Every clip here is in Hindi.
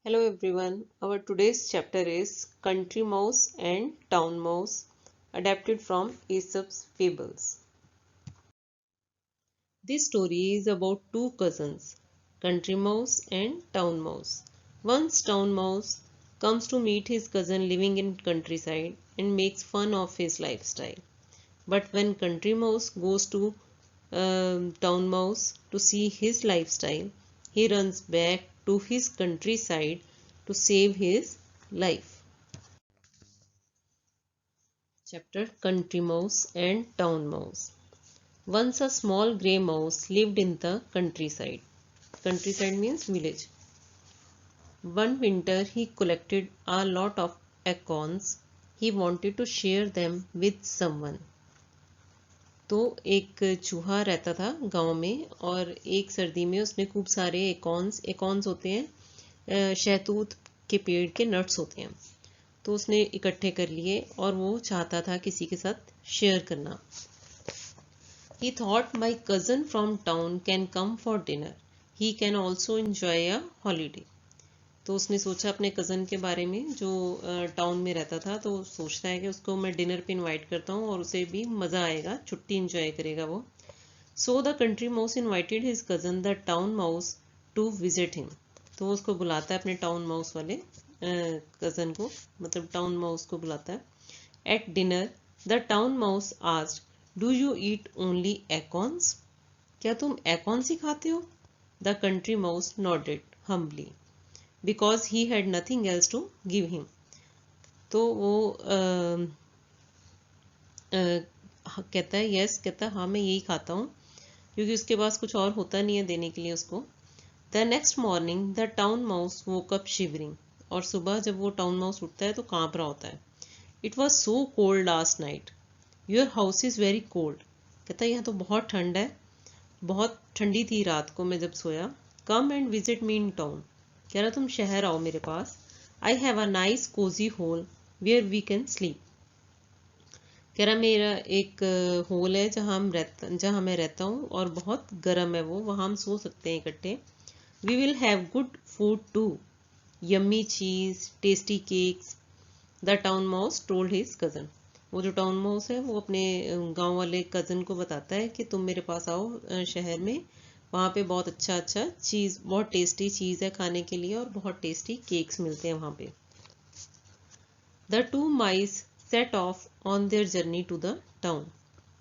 Hello everyone. Our today's chapter is Country Mouse and Town Mouse, adapted from Aesop's Fables. This story is about two cousins, Country Mouse and Town Mouse. Once Town Mouse comes to meet his cousin living in countryside and makes fun of his lifestyle. But when Country Mouse goes to Town Mouse to see his lifestyle, he runs back to his countryside to save his life. Chapter Country Mouse and Town Mouse. Once a small grey mouse lived in the countryside. Countryside means village. One winter he collected a lot of acorns. He wanted to share them with someone. तो एक चूहा रहता था गांव में और एक सर्दी में उसने खूब सारे एकॉन्स होते हैं शहतूत के पेड़ के नट्स होते हैं, तो उसने इकट्ठे कर लिए और वो चाहता था किसी के साथ शेयर करना. He thought my cousin from town can come for dinner. He can also enjoy a holiday. तो उसने सोचा अपने कज़न के बारे में जो टाउन में रहता था, तो सोचता है कि उसको मैं डिनर पे इनवाइट करता हूँ और उसे भी मज़ा आएगा, छुट्टी इंजॉय करेगा वो. So the country mouse invited his cousin the town mouse to visit him. तो वो उसको बुलाता है अपने टाउन माउस वाले कज़न को, मतलब टाउन माउस को बुलाता है. At dinner the town mouse asked do you eat only acorns. क्या तुम एकॉन्स ही खाते हो? The country mouse nodded humbly because he had nothing else to give him. तो वो कहता है यस, कहता है हाँ मैं यही खाता हूँ, क्योंकि उसके पास कुछ और होता नहीं है देने के लिए उसको. The next morning the town mouse woke up shivering. और सुबह जब वो टाउन माउस उठता है तो कांप रहा होता है. It was so cold last night. Your house is very cold. कहता है यहाँ तो बहुत ठंड है, बहुत ठंडी थी रात को मैं जब सोया. Come and visit me in town. कह रहा तुम शहर आओ मेरे पास. I have a nice cosy hole where we can sleep. कह रहा मेरा एक होल है जहाँ मैं रहता हूँ और बहुत गर्म है वो, वहाँ हम सो सकते हैं इकट्ठे. We will have good food too, yummy cheese, tasty cakes. The town mouse told his cousin. वो जो टाउन माउस है वो अपने गांव वाले कज़न को बताता है कि तुम मेरे पास आओ शहर में, वहाँ पे बहुत अच्छा चीज़, बहुत टेस्टी चीज़ है खाने के लिए और बहुत टेस्टी केक्स मिलते हैं वहाँ पे. The two mice set off on their journey to the town.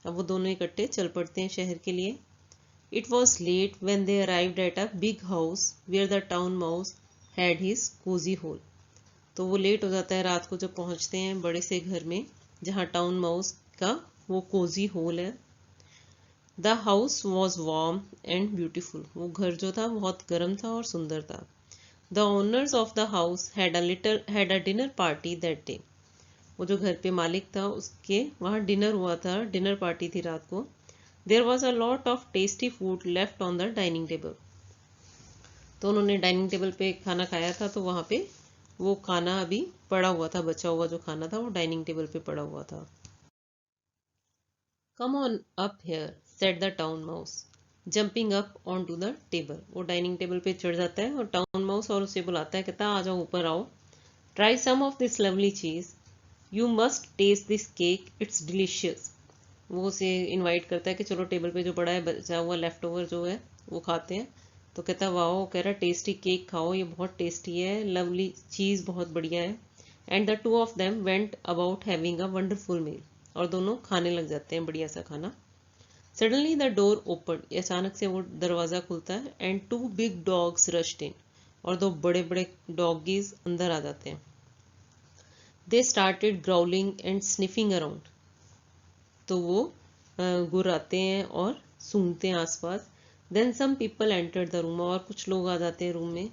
अब वो दोनों इकट्ठे चल पड़ते हैं शहर के लिए. It was late when they arrived at a big house where the town mouse had his cosy hole. तो वो लेट हो जाता है रात को जब पहुँचते हैं बड़े से घर में जहाँ टाउन माउस का वो कोजी होल है. The house was warm and beautiful. वो घर जो था बहुत गर्म था और सुंदर था. The owners of the house had a dinner party that day. वो जो घर पे मालिक था उसके वहाँ डिनर हुआ था, डिनर पार्टी थी रात को. There was a lot of tasty food left on the dining table. तो उन्होंने डाइनिंग टेबल पे खाना खाया था, तो वहाँ पे वो खाना अभी पड़ा हुआ था, बचा हुआ जो खाना था वो डाइनिंग टेबल पे पड़ा हुआ था. Come on up here said the town mouse jumping up on to the table. वो डाइनिंग टेबल पे चढ़ जाता है और टाउन माउस और उसे बुलाता है, कहता आ जाओ ऊपर आओ. Try some of this lovely cheese, you must taste this cake, it's delicious. वो उसे इनवाइट करता है कि चलो टेबल पे जो पड़ा है बचा हुआ लेफ्ट ओवर जो है वो खाते हैं. तो कहता वाओ, कह रहा टेस्टी केक खाओ, ये बहुत टेस्टी है, लवली चीज़ बहुत बढ़िया है. And the two of them went about having a wonderful meal. और दोनों खाने लग जाते हैं बढ़िया सा खाना. Suddenly the door open. अचानक से वो दरवाज़ा खुलता है. And two big dogs rushed in. और दो बड़े बड़े डॉगीज अंदर आ जाते हैं. They started growling and sniffing around. तो वो गुर्राते हैं और सूंघते हैं आसपास. Then some people entered the room. और कुछ लोग आ जाते हैं रूम में.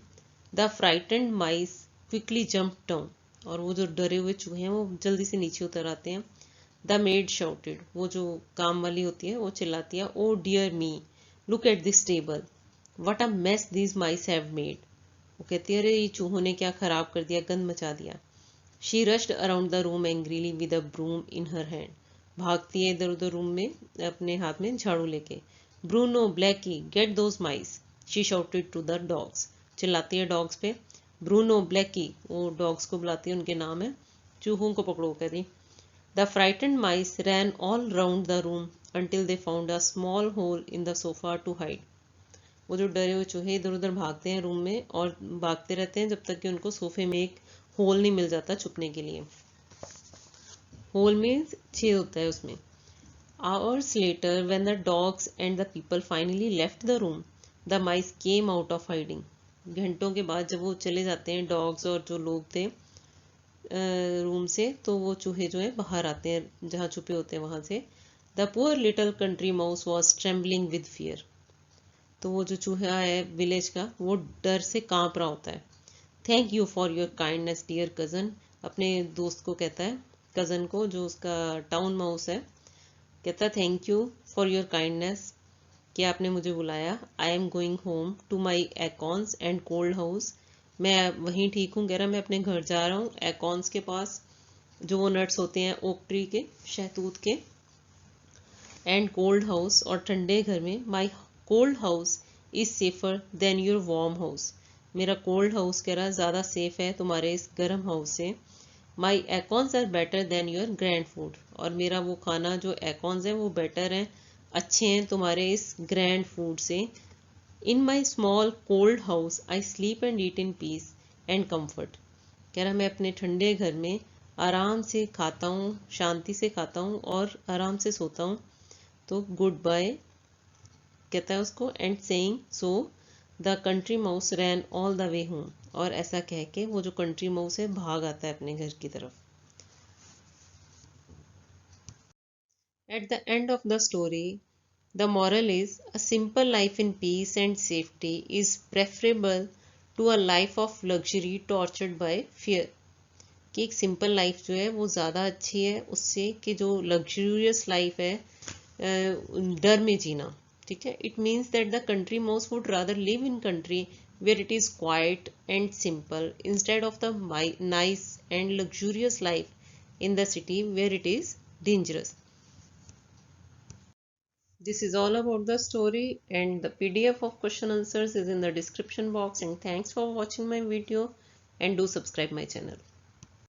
The frightened mice quickly jump down. और वो जो डरे हुए चूहे हैं वो जल्दी से नीचे उतर आते हैं. The maid shouted. वो जो काम वाली होती है वो चिल्लाती है, oh dear me, look at this table, what a mess these mice have made. वो कहती है अरे ये चूहों ने क्या खराब कर दिया, गंद मचा दिया. She rushed around the room angrily with a broom in her hand. भागती है इधर उधर रूम में अपने हाथ में झाड़ू लेके. Bruno, Blackie, get those mice, she shouted to the dogs. चिल्लाती है डॉग्स पे, ब्रूनो, ब्लैकी, वो डॉग्स को बुलाती है, उनके नाम है, चूहों को पकड़ो कहती। The frightened mice ran all round the room until they found a small hole in the sofa to hide. वो जो डरे हुए चूहे इधर उधर भागते हैं रूम में और भागते रहते हैं जब तक कि उनको सोफे में एक होल नहीं मिल जाता छुपने के लिए। होल में छेद होता है उसमें। Hours later, when the dogs and the people finally left the room, the mice came out of hiding. घंटों के बाद जब वो चले जाते हैं डॉग्स और जो लोग थे रूम से, तो वो चूहे जो है बाहर आते हैं जहाँ छुपे होते हैं वहां से। The poor little country mouse was trembling with fear. तो वो जो चूहा है विलेज का वो डर से कांप रहा होता है। Thank you for your kindness dear cousin, अपने दोस्त को कहता है, कज़न को जो उसका टाउन माउस है, कहता है thank you for your kindness कि आपने मुझे बुलाया। I am going home to my acorns and cold house. मैं वहीं ठीक हूँ, कह रहा मैं अपने घर जा रहा हूँ एकॉन्स के पास, जो वो नट्स होते हैं ओक ट्री के, शहतूत के, एंड कोल्ड हाउस और ठंडे घर में। My cold house is safer than your warm house. मेरा कोल्ड हाउस कह रहा ज़्यादा सेफ है तुम्हारे इस गर्म हाउस से। My acorns are better than your grand food, और मेरा वो खाना जो एकॉन्स है वो बेटर है, अच्छे हैं तुम्हारे इस ग्रैंड फूड से। In my small cold house I sleep and eat in peace and comfort. कह रहा मैं अपने ठंडे घर में आराम से खाता हूँ, शांति से खाता हूँ और आराम से सोता हूँ। तो गुड बाय कहता है उसको, and saying so the country mouse ran all the way home. और ऐसा कह के वो जो कंट्री माउस है भाग आता है अपने घर की तरफ। At the end of the story the moral is a simple life in peace and safety is preferable to a life of luxury tortured by fear. कि एक सिंपल लाइफ जो है वो ज़्यादा अच्छी है उससे कि जो लग्जूरियस लाइफ है डर में जीना। ठीक है, it means that the country mouse would rather live in country where it is quiet and simple instead of the nice and luxurious life in the city where it is dangerous. This is all about the story, and the PDF of question answers is in the description box. And thanks for watching my video, and do subscribe my channel.